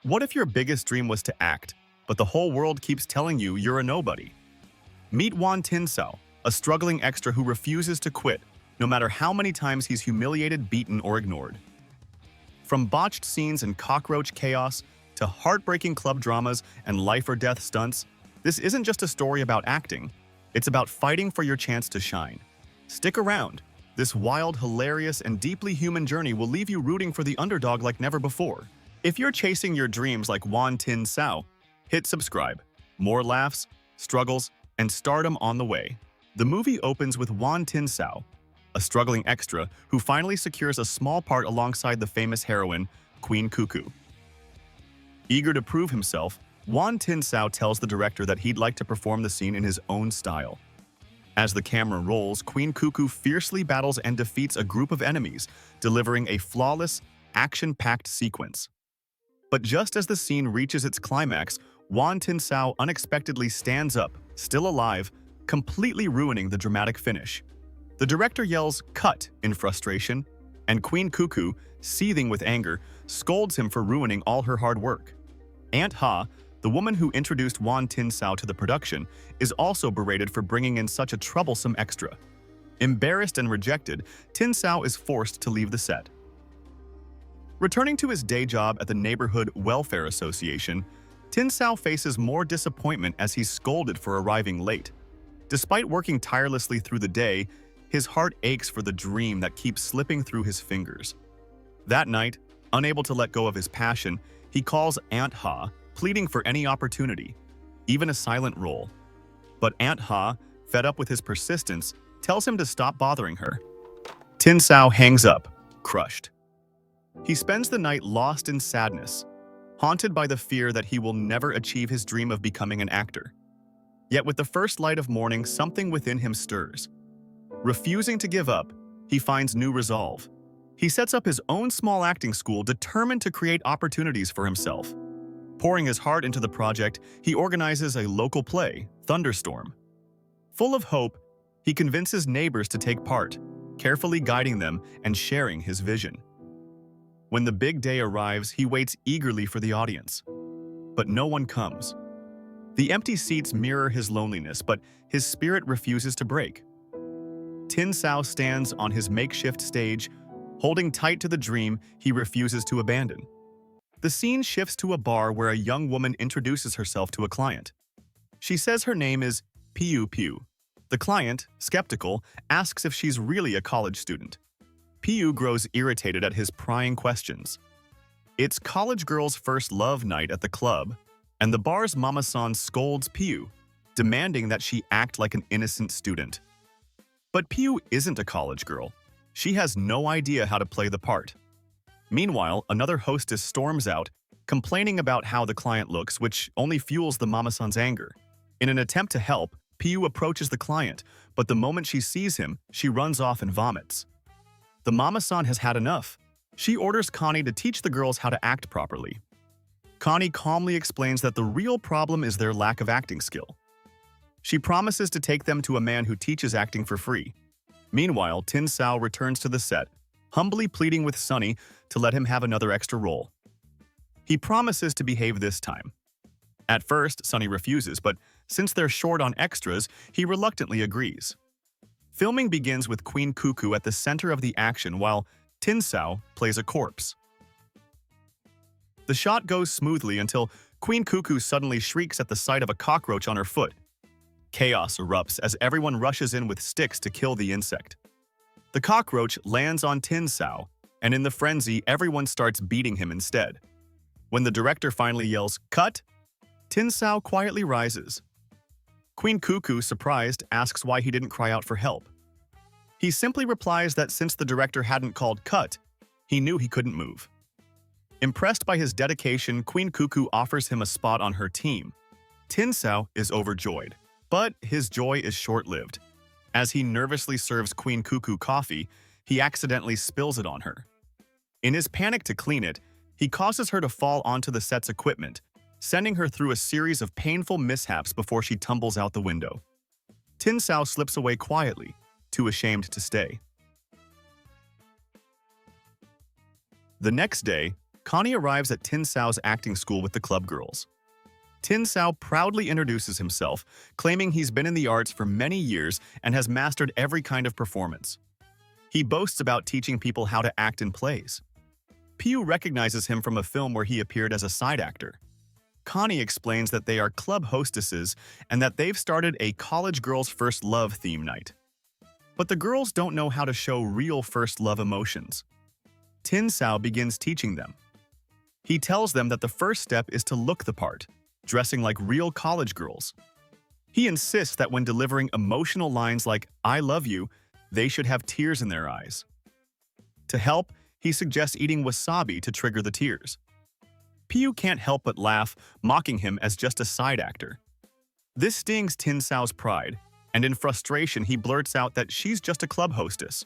What if your biggest dream was to act, but the whole world keeps telling you you're a nobody? Meet Juan, a struggling extra who refuses to quit, no matter how many times he's humiliated, beaten, or ignored. From botched scenes and cockroach chaos to heartbreaking club dramas and life-or-death stunts, this isn't just a story about acting. It's about fighting for your chance to shine. Stick around. This wild, hilarious, and deeply human journey will leave you rooting for the underdog like never before. If you're chasing your dreams like Juan, hit subscribe. More laughs, struggles, and stardom on the way. The movie opens with Juan, a struggling extra who finally secures a small part alongside the famous heroine, Queen Cuckoo. Eager to prove himself, Juan tells the director that he'd like to perform the scene in his own style. As the camera rolls, Queen Cuckoo fiercely battles and defeats a group of enemies, delivering a flawless, action-packed sequence. But just as the scene reaches its climax, Juan unexpectedly stands up, still alive, completely ruining the dramatic finish. The director yells, "Cut!" in frustration, and Queen Cuckoo, seething with anger, scolds him for ruining all her hard work. Aunt Ha, the woman who introduced Juan to the production, is also berated for bringing in such a troublesome extra. Embarrassed and rejected, is forced to leave the set. Returning to his day job at the Neighborhood Welfare Association, faces more disappointment as he's scolded for arriving late. Despite working tirelessly through the day, his heart aches for the dream that keeps slipping through his fingers. That night, unable to let go of his passion, he calls Aunt Ha, pleading for any opportunity, even a silent role. But Aunt Ha, fed up with his persistence, tells him to stop bothering her. Hangs up, crushed. He spends the night lost in sadness, haunted by the fear that he will never achieve his dream of becoming an actor. Yet with the first light of morning, something within him stirs. Refusing to give up, he finds new resolve. He sets up his own small acting school, determined to create opportunities for himself. Pouring his heart into the project, he organizes a local play, Thunderstorm. Full of hope, he convinces neighbors to take part, carefully guiding them and sharing his vision. When the big day arrives, he waits eagerly for the audience. But no one comes. The empty seats mirror his loneliness, but his spirit refuses to break. stands on his makeshift stage, holding tight to the dream he refuses to abandon. The scene shifts to a bar where a young woman introduces herself to a client. She says her name is Piu Piu. The client, skeptical, asks if she's really a college student. Piu grows irritated at his prying questions. It's college girl's first love night at the club, and the bar's mama-san scolds Piu, demanding that she act like an innocent student. But Piu isn't a college girl. She has no idea how to play the part. Meanwhile, another hostess storms out, complaining about how the client looks, which only fuels the mama-san's anger. In an attempt to help, Piu approaches the client, but the moment she sees him, she runs off and vomits. The mama-san has had enough. She orders Connie to teach the girls how to act properly. Connie calmly explains that the real problem is their lack of acting skill. She promises to take them to a man who teaches acting for free. Meanwhile, Tin Sao returns to the set, humbly pleading with Sunny to let him have another extra role. He promises to behave this time. At first, Sunny refuses, but since they're short on extras, he reluctantly agrees. Filming begins with Queen Cuckoo at the center of the action while Tin Sao plays a corpse. The shot goes smoothly until Queen Cuckoo suddenly shrieks at the sight of a cockroach on her foot. Chaos erupts as everyone rushes in with sticks to kill the insect. The cockroach lands on Tin Sao, and in the frenzy, everyone starts beating him instead. When the director finally yells, "Cut!" Tin Sao quietly rises. Queen Cuckoo, surprised, asks why he didn't cry out for help. He simply replies that since the director hadn't called cut, he knew he couldn't move. Impressed by his dedication, Queen Cuckoo offers him a spot on her team. Tin Sao is overjoyed, but his joy is short-lived. As he nervously serves Queen Cuckoo coffee, he accidentally spills it on her. In his panic to clean it, he causes her to fall onto the set's equipment, sending her through a series of painful mishaps before she tumbles out the window. Tin Sao slips away quietly, too ashamed to stay. The next day, Connie arrives at Tin Sao's acting school with the club girls. Tin Sao proudly introduces himself, claiming he's been in the arts for many years and has mastered every kind of performance. He boasts about teaching people how to act in plays. Piu recognizes him from a film where he appeared as a side actor. Connie explains that they are club hostesses and that they've started a college girls' first love theme night. But the girls don't know how to show real first love emotions. Tin Sao begins teaching them. He tells them that the first step is to look the part, dressing like real college girls. He insists that when delivering emotional lines like, "I love you," they should have tears in their eyes. To help, he suggests eating wasabi to trigger the tears. Piu can't help but laugh, mocking him as just a side actor. This stings Tin Sao's pride, and in frustration he blurts out that she's just a club hostess.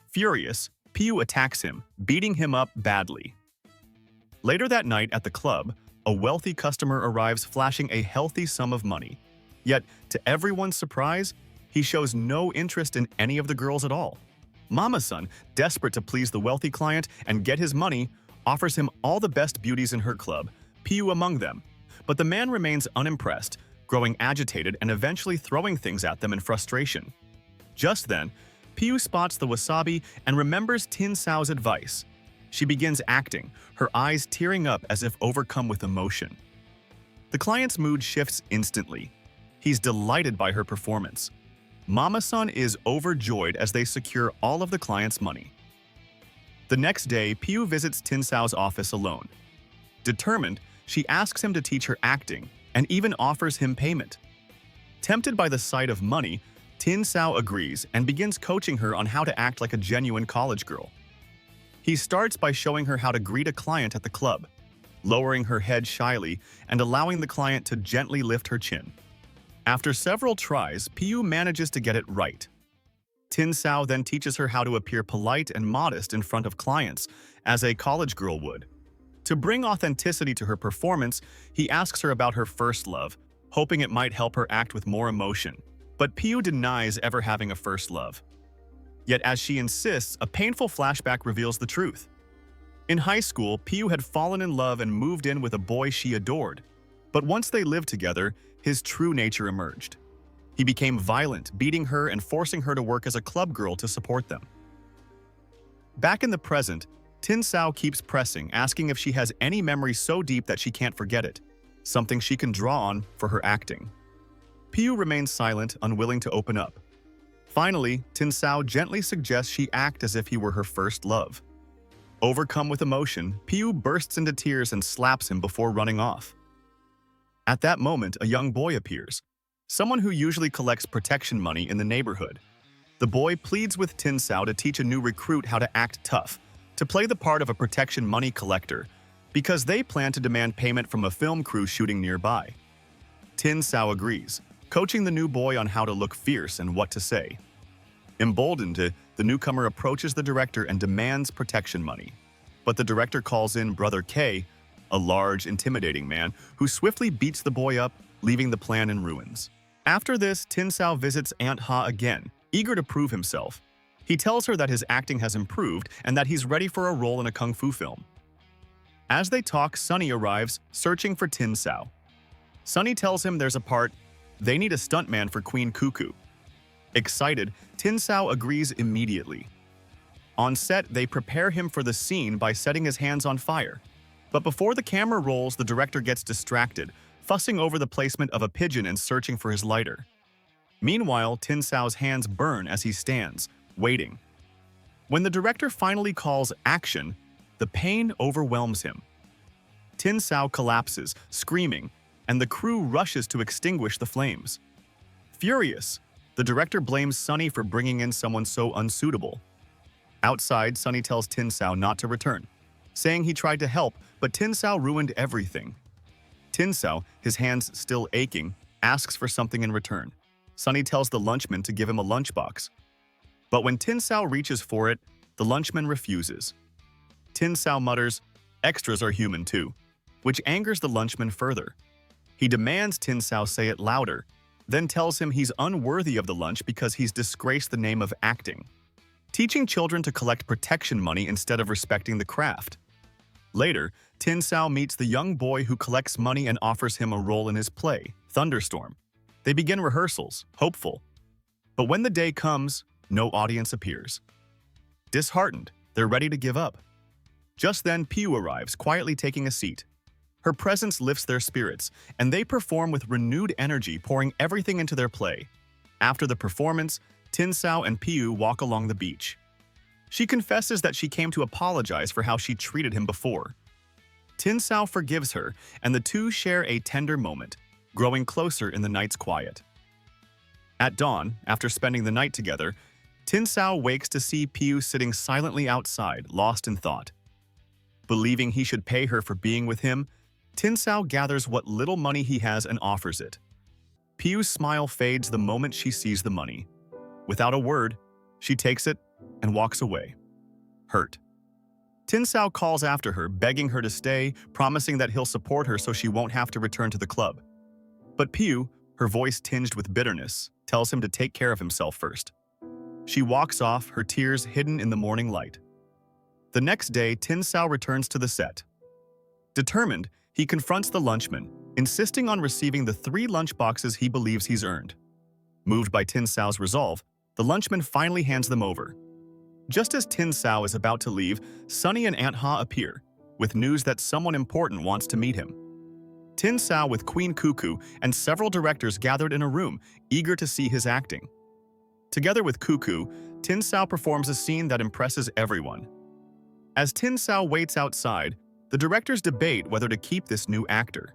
Furious, Piu attacks him, beating him up badly. Later that night at the club, a wealthy customer arrives flashing a healthy sum of money. Yet, to everyone's surprise, he shows no interest in any of the girls at all. Mama-san, desperate to please the wealthy client and get his money, offers him all the best beauties in her club, Piu among them. But the man remains unimpressed, growing agitated and eventually throwing things at them in frustration. Just then, Piu spots the wasabi and remembers Tin Sao's advice. She begins acting, her eyes tearing up as if overcome with emotion. The client's mood shifts instantly. He's delighted by her performance. Mama-san is overjoyed as they secure all of the client's money. The next day, Piu visits Tin Sao's office alone. Determined, she asks him to teach her acting and even offers him payment. Tempted by the sight of money, Tin Sao agrees and begins coaching her on how to act like a genuine college girl. He starts by showing her how to greet a client at the club, lowering her head shyly and allowing the client to gently lift her chin. After several tries, Piu manages to get it right. Tin Sao then teaches her how to appear polite and modest in front of clients, as a college girl would. To bring authenticity to her performance, he asks her about her first love, hoping it might help her act with more emotion. But Piu denies ever having a first love. Yet as she insists, a painful flashback reveals the truth. In high school, Piu had fallen in love and moved in with a boy she adored. But once they lived together, his true nature emerged. He became violent, beating her and forcing her to work as a club girl to support them. Back in the present, Tin Sao keeps pressing, asking if she has any memory so deep that she can't forget it, something she can draw on for her acting. Piu remains silent, unwilling to open up. Finally, Tin Sao gently suggests she act as if he were her first love. Overcome with emotion, Piu bursts into tears and slaps him before running off. At that moment, a young boy appears, someone who usually collects protection money in the neighborhood. The boy pleads with Tin Sao to teach a new recruit how to act tough, to play the part of a protection money collector, because they plan to demand payment from a film crew shooting nearby. Tin Sao agrees, coaching the new boy on how to look fierce and what to say. Emboldened, the newcomer approaches the director and demands protection money. But the director calls in Brother K, a large, intimidating man, who swiftly beats the boy up, leaving the plan in ruins. After this, Tin Sao visits Aunt Ha again, eager to prove himself. He tells her that his acting has improved and that he's ready for a role in a kung fu film. As they talk, Sunny arrives, searching for Tin Sao. Sunny tells him there's a part they need a stuntman for Queen Cuckoo. Excited, Tin Sao agrees immediately. On set, they prepare him for the scene by setting his hands on fire. But before the camera rolls, the director gets distracted, fussing over the placement of a pigeon and searching for his lighter. Meanwhile, Tin Sao's hands burn as he stands, waiting. When the director finally calls action, the pain overwhelms him. Tin Sao collapses, screaming, and the crew rushes to extinguish the flames. Furious, the director blames Sunny for bringing in someone so unsuitable. Outside, Sunny tells Tin Sao not to return, saying he tried to help, but Tin Sao ruined everything. Tin Sao, his hands still aching, asks for something in return. Sunny tells the lunchman to give him a lunchbox. But when Tin Sao reaches for it, the lunchman refuses. Tin Sao mutters, "Extras are human too," which angers the lunchman further. He demands Tin Sao say it louder, then tells him he's unworthy of the lunch because he's disgraced the name of acting, teaching children to collect protection money instead of respecting the craft. Later, Tin Sao meets the young boy who collects money and offers him a role in his play, Thunderstorm. They begin rehearsals, hopeful. But when the day comes, no audience appears. Disheartened, they're ready to give up. Just then, Piu arrives, quietly taking a seat. Her presence lifts their spirits, and they perform with renewed energy, pouring everything into their play. After the performance, Tin Sao and Piu walk along the beach. She confesses that she came to apologize for how she treated him before. Tin Sao forgives her, and the two share a tender moment, growing closer in the night's quiet. At dawn, after spending the night together, Tin Sao wakes to see Piu sitting silently outside, lost in thought. Believing he should pay her for being with him, Tin Sao gathers what little money he has and offers it. Piu's smile fades the moment she sees the money. Without a word, she takes it and walks away, hurt. Tin Sao calls after her, begging her to stay, promising that he'll support her so she won't have to return to the club. But Piu, her voice tinged with bitterness, tells him to take care of himself first. She walks off, her tears hidden in the morning light. The next day, Tin Sao returns to the set. Determined, he confronts the lunchman, insisting on receiving the 3 lunchboxes he believes he's earned. Moved by Tin Sao's resolve, the lunchman finally hands them over. Just as Tin Sao is about to leave, Sunny and Aunt Ha appear, with news that someone important wants to meet him. Tin Sao with Queen Cuckoo and several directors gathered in a room, eager to see his acting. Together with Cuckoo, Tin Sao performs a scene that impresses everyone. As Tin Sao waits outside, the directors debate whether to keep this new actor.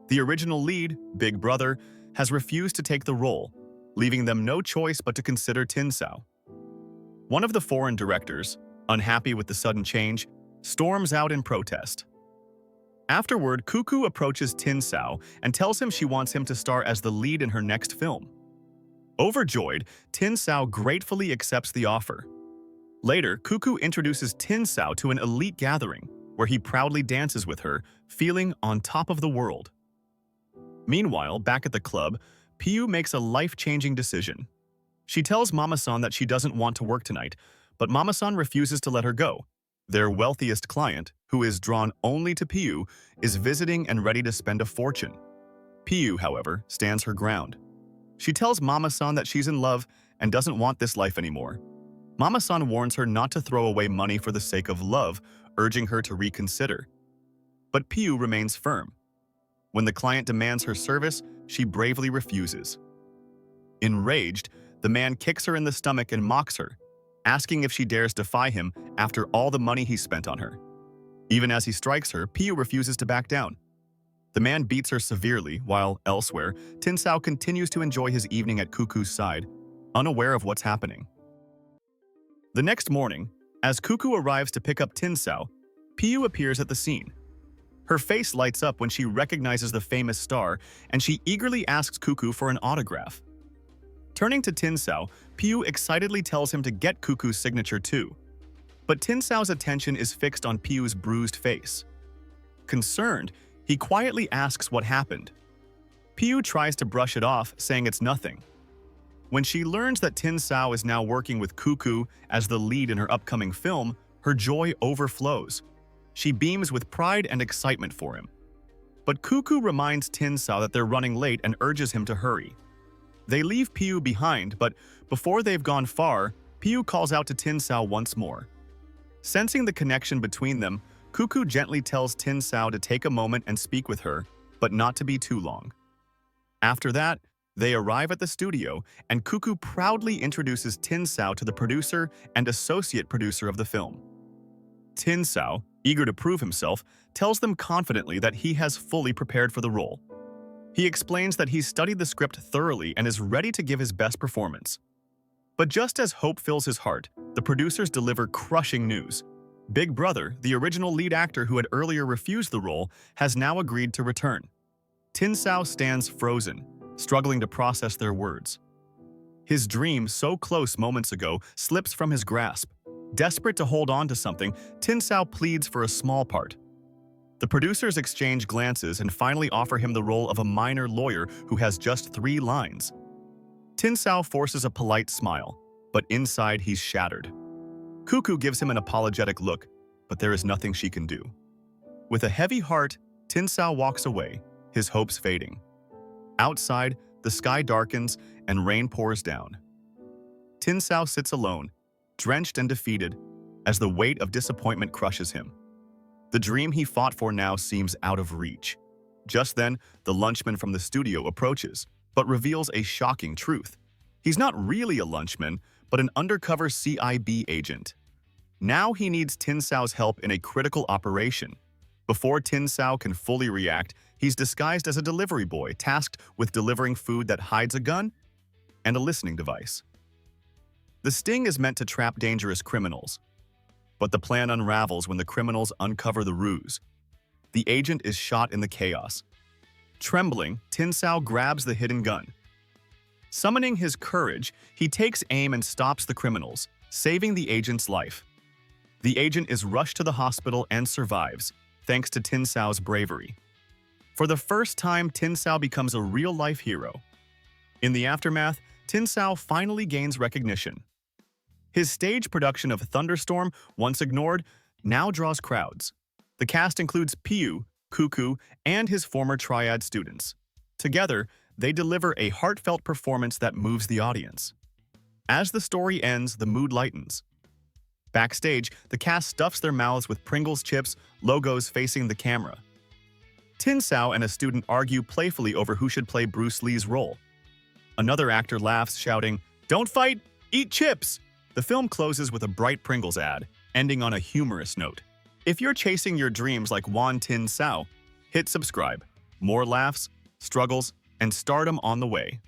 The original lead, Big Brother, has refused to take the role, leaving them no choice but to consider Tin Sao. One of the foreign directors, unhappy with the sudden change, storms out in protest. Afterward, Cuckoo approaches Tin Sao and tells him she wants him to star as the lead in her next film. Overjoyed, Tin Sao gratefully accepts the offer. Later, Cuckoo introduces Tin Sao to an elite gathering, where he proudly dances with her, feeling on top of the world. Meanwhile, back at the club, Piu makes a life-changing decision. She tells Mama-san that she doesn't want to work tonight, but Mama-san refuses to let her go. Their wealthiest client, who is drawn only to Piu, is visiting and ready to spend a fortune. Piu, however, stands her ground. She tells Mama-san that she's in love and doesn't want this life anymore. Mama-san warns her not to throw away money for the sake of love, urging her to reconsider. But Piu remains firm. When the client demands her service, she bravely refuses. Enraged, the man kicks her in the stomach and mocks her, asking if she dares defy him after all the money he spent on her. Even as he strikes her, Piu refuses to back down. The man beats her severely, while elsewhere, Tin Sao continues to enjoy his evening at Cuckoo's side, unaware of what's happening. The next morning, as Cuckoo arrives to pick up Tin Sao, Piu appears at the scene. Her face lights up when she recognizes the famous star, and she eagerly asks Cuckoo for an autograph. Turning to Tin Sao, Piu excitedly tells him to get Cuckoo's signature too. But Tin Sao's attention is fixed on Piu's bruised face. Concerned, he quietly asks what happened. Piu tries to brush it off, saying it's nothing. When she learns that Tin Sao is now working with Cuckoo as the lead in her upcoming film, her joy overflows. She beams with pride and excitement for him. But Cuckoo reminds Tin Sao that they're running late and urges him to hurry. They leave Piu behind, but before they've gone far, Piu calls out to Tin Sao once more. Sensing the connection between them, Cuckoo gently tells Tin Sao to take a moment and speak with her, but not to be too long. After that, they arrive at the studio, and Cuckoo proudly introduces Tin Sao to the producer and associate producer of the film. Tin Sao, eager to prove himself, tells them confidently that he has fully prepared for the role. He explains that he's studied the script thoroughly and is ready to give his best performance. But just as hope fills his heart, the producers deliver crushing news. Big Brother, the original lead actor who had earlier refused the role, has now agreed to return. Tin Sao stands frozen, struggling to process their words. His dream, so close moments ago, slips from his grasp. Desperate to hold on to something, Tin Sao pleads for a small part. The producers exchange glances and finally offer him the role of a minor lawyer who has just 3 lines. Tin Sao forces a polite smile, but inside he's shattered. Cuckoo gives him an apologetic look, but there is nothing she can do. With a heavy heart, Tinsao walks away, his hopes fading. Outside, the sky darkens and rain pours down. Tinsao sits alone, drenched and defeated, as the weight of disappointment crushes him. The dream he fought for now seems out of reach. Just then, the lunchman from the studio approaches, but reveals a shocking truth. He's not really a lunchman, but an undercover CIB agent. Now he needs Tinsao's help in a critical operation. Before Tinsao can fully react, he's disguised as a delivery boy tasked with delivering food that hides a gun and a listening device. The sting is meant to trap dangerous criminals, but the plan unravels when the criminals uncover the ruse. The agent is shot in the chaos. Trembling, Tinsao grabs the hidden gun. Summoning his courage, he takes aim and stops the criminals, saving the agent's life. The agent is rushed to the hospital and survives, thanks to Tinsao's bravery. For the first time, Tinsao becomes a real-life hero. In the aftermath, Tinsao finally gains recognition. His stage production of Thunderstorm, once ignored, now draws crowds. The cast includes Piyu, Cookery, and his former triad students. Together, they deliver a heartfelt performance that moves the audience. As the story ends, the mood lightens. Backstage, the cast stuffs their mouths with Pringles chips, logos facing the camera. Tinsao and a student argue playfully over who should play Bruce Lee's role. Another actor laughs, shouting, "Don't fight, eat chips!" The film closes with a bright Pringles ad, ending on a humorous note. If you're chasing your dreams like Juan Tinsao, hit subscribe. More laughs, struggles, and stardom on the way.